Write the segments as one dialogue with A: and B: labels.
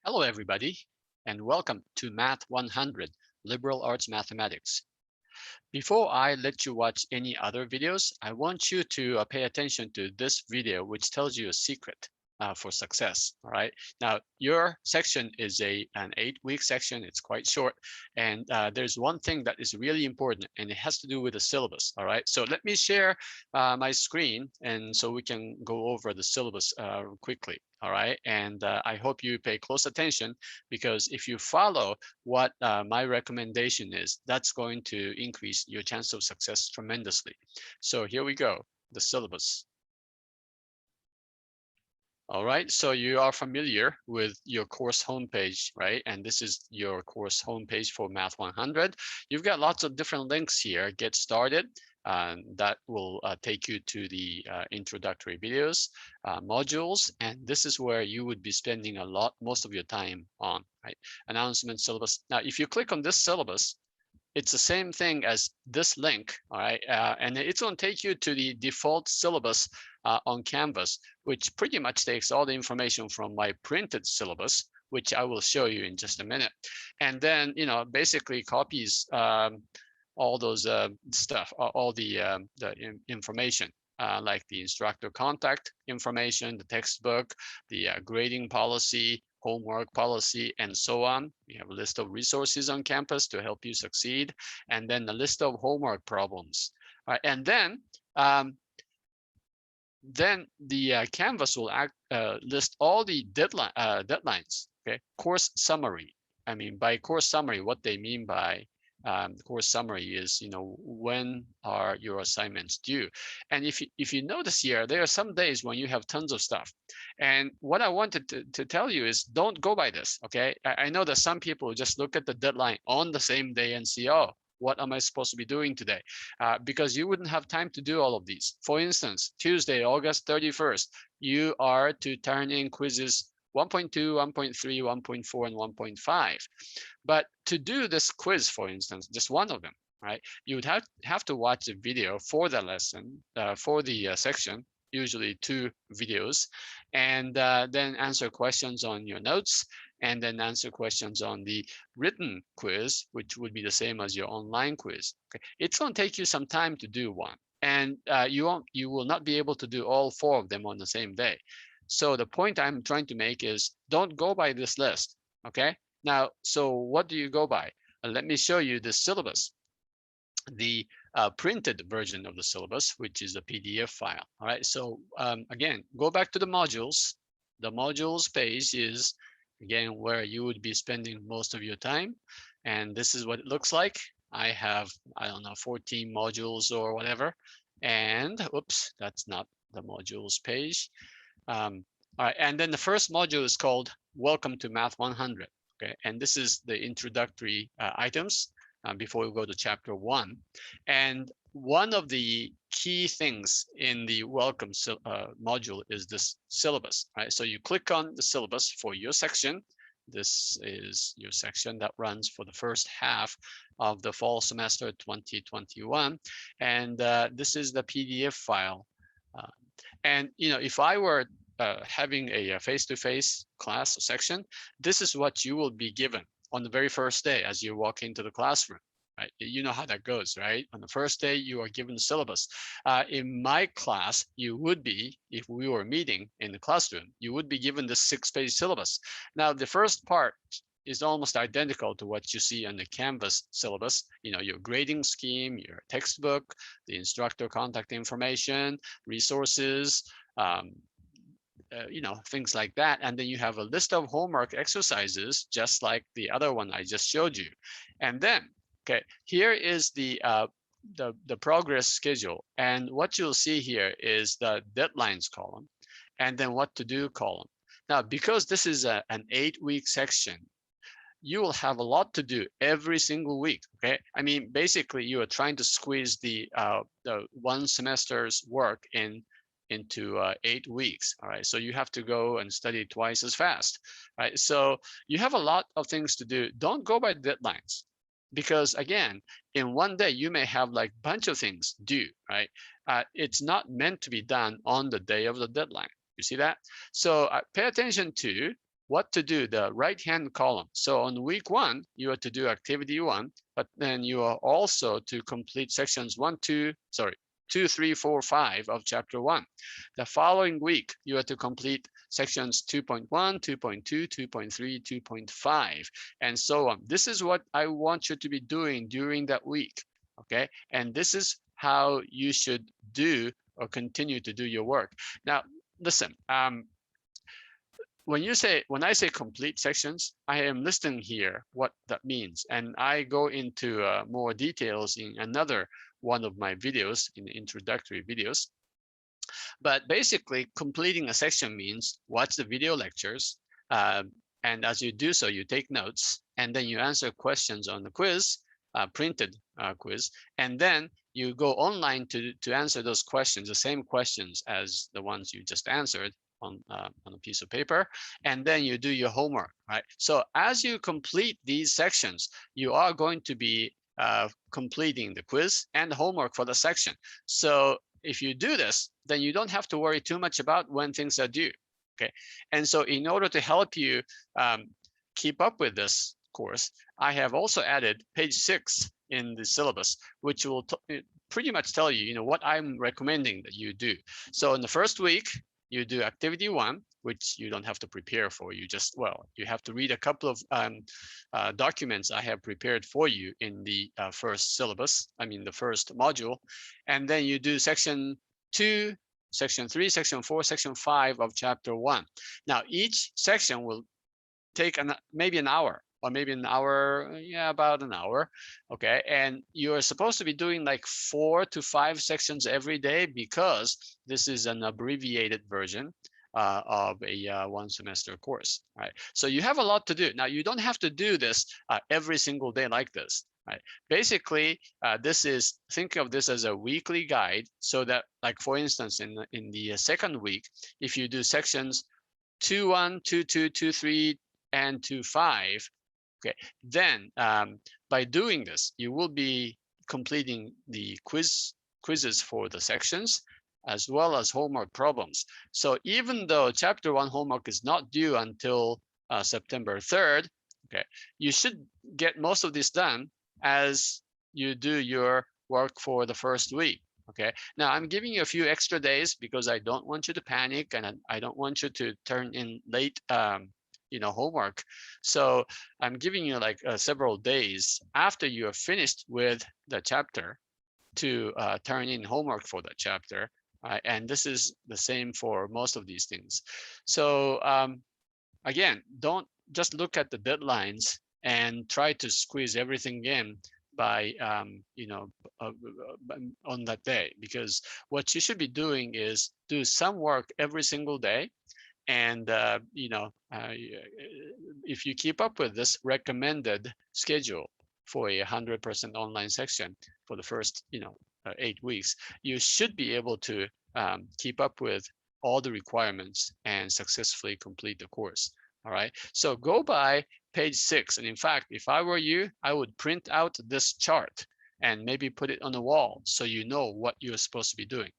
A: Hello, everybody, and welcome to Math 100, Liberal Arts Mathematics. Before I let you watch any other videos, I want you to pay attention to this video, which tells you a secret for success. All right. Now, your section is an 8-week section. It's quite short. And there's one thing that is really important, and it has to do with the syllabus. All right. So let me share my screen, and so we can go over the syllabus quickly. All right. And I hope you pay close attention, because if you follow what my recommendation is, that's going to increase your chance of success tremendously. So here we go, the syllabus. All right, so you are familiar with your course homepage, right? And this is your course homepage for Math 100. You've got lots of different links here. Get started. That will take you to the introductory videos, modules, and this is where you would be spending most of your time on, right? Announcement, syllabus. Now, if you click on this syllabus, it's the same thing as this link, all right? And it's going to take you to the default syllabus on Canvas, which pretty much takes all the information from my printed syllabus, which I will show you in just a minute. And then, basically copies all those stuff, all the information. Like the instructor contact information, the textbook, the grading policy, homework policy, and so on. We have a list of resources on campus to help you succeed, and then a list of homework problems. And then the Canvas will list all the deadlines. Okay, course summary. I mean, by course summary, what they mean by course summary is, when are your assignments due? And if you notice here, there are some days when you have tons of stuff. And what I wanted to tell you is, don't go by this, okay? I know that some people just look at the deadline on the same day and see, oh, what am I supposed to be doing today? Because you wouldn't have time to do all of these. For instance, Tuesday, August 31st, you are to turn in quizzes 1.2, 1.3, 1.4, and 1.5. But to do this quiz, for instance, just one of them, right? You would have to watch a video for the lesson, for the section, usually 2 videos, and then answer questions on your notes, and then answer questions on the written quiz, which would be the same as your online quiz. Okay. It's going to take you some time to do one, and you will not be able to do all 4 of them on the same day. So the point I'm trying to make is, don't go by this list, okay? Now, so what do you go by? Let me show you the syllabus, the printed version of the syllabus, which is a PDF file. All right, so again, go back to the modules. The modules page is, again, where you would be spending most of your time. And this is what it looks like. I have, I don't know, 14 modules or whatever. And oops, that's not the modules page. All right, and then the first module is called Welcome to Math 100. Okay, and this is the introductory items before we go to chapter 1. And one of the key things in the welcome module is this syllabus, right? So you click on the syllabus for your section. This is your section that runs for the first half of the fall semester 2021. And this is the PDF file. And if I were having a face-to-face class section, this is what you will be given on the very first day as you walk into the classroom. Right? You know how that goes, right? On the first day, you are given the syllabus. In my class, you would be, if we were meeting in the classroom, you would be given the 6-page syllabus. Now, the first part is almost identical to what you see on the Canvas syllabus. Your grading scheme, your textbook, the instructor contact information, resources, things like that. And then you have a list of homework exercises, just like the other one I just showed you. And then, okay, here is the progress schedule. And what you'll see here is the deadlines column, and then what to do column. Now, because this is an 8-week section, you will have a lot to do every single week. Okay, I mean, basically, you are trying to squeeze the one semester's work into 8 weeks. All right, so you have to go and study twice as fast. Right, so you have a lot of things to do. Don't go by deadlines, because again, in one day you may have like a bunch of things due. Right, it's not meant to be done on the day of the deadline. You see that? So pay attention to what to do, the right-hand column. So on week 1, you are to do activity 1, but then you are also to complete sections 2, 3, 4, 5 of chapter 1. The following week, you are to complete sections 2.1, 2.2, 2.3, 2.5, and so on. This is what I want you to be doing during that week, okay? And this is how you should do or continue to do your work. Now, listen, when I say complete sections, I am listing here what that means, and I go into more details in another one of my videos, in introductory videos. But basically, completing a section means watch the video lectures, and as you do so, you take notes, and then you answer questions on the quiz, printed quiz, and then you go online to answer those questions, the same questions as the ones you just answered on a piece of paper, and then you do your homework, right? So as you complete these sections, you are going to be completing the quiz and the homework for the section. So if you do this, then you don't have to worry too much about when things are due, okay? And so in order to help you keep up with this course, I have also added page 6 in the syllabus, which will pretty much tell you, what I'm recommending that you do. So in the first week, you do activity 1, which you don't have to prepare for. You just, you have to read a couple of documents I have prepared for you in the first syllabus, the first module. And then you do section 2, section 3, section 4, section 5 of chapter 1. Now, each section will take maybe an hour, or maybe an hour, about an hour, okay? And you're supposed to be doing like 4 to 5 sections every day, because this is an abbreviated version of a 1 semester course, right? So you have a lot to do. Now, you don't have to do this every single day like this, right? Basically, think of this as a weekly guide, so that, like, for instance, in the second week, if you do sections 2.1, 2.2, 2.3, and 2.5, okay, then by doing this, you will be completing the quizzes for the sections, as well as homework problems. So even though chapter 1 homework is not due until September 3rd, okay, you should get most of this done as you do your work for the first week. Okay, now I'm giving you a few extra days because I don't want you to panic, and I don't want you to turn in late homework. So I'm giving you like several days after you are finished with the chapter to turn in homework for that chapter. And this is the same for most of these things. So again, don't just look at the deadlines and try to squeeze everything in by on that day, because what you should be doing is do some work every single day. And if you keep up with this recommended schedule for a 100% online section for the first 8 weeks, you should be able to keep up with all the requirements and successfully complete the course. All right, so go by page 6. And in fact, if I were you, I would print out this chart and maybe put it on the wall so you know what you're supposed to be doing.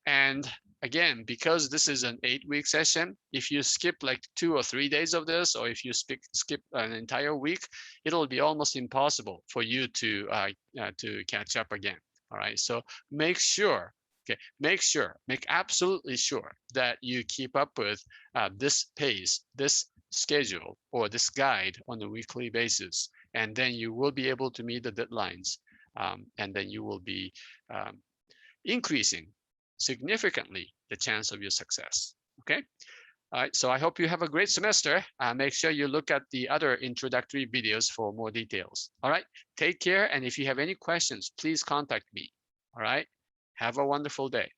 A: And again, because this is an 8-week session, if you skip like 2 or 3 days of this, or if you skip an entire week, it'll be almost impossible for you to catch up again. All right, so make absolutely sure that you keep up with this pace, this schedule, or this guide on a weekly basis, and then you will be able to meet the deadlines, and then you will be increasing significantly the chance of your success. Okay. All right. So I hope you have a great semester. Make sure you look at the other introductory videos for more details. All right. Take care. And if you have any questions, please contact me. All right. Have a wonderful day.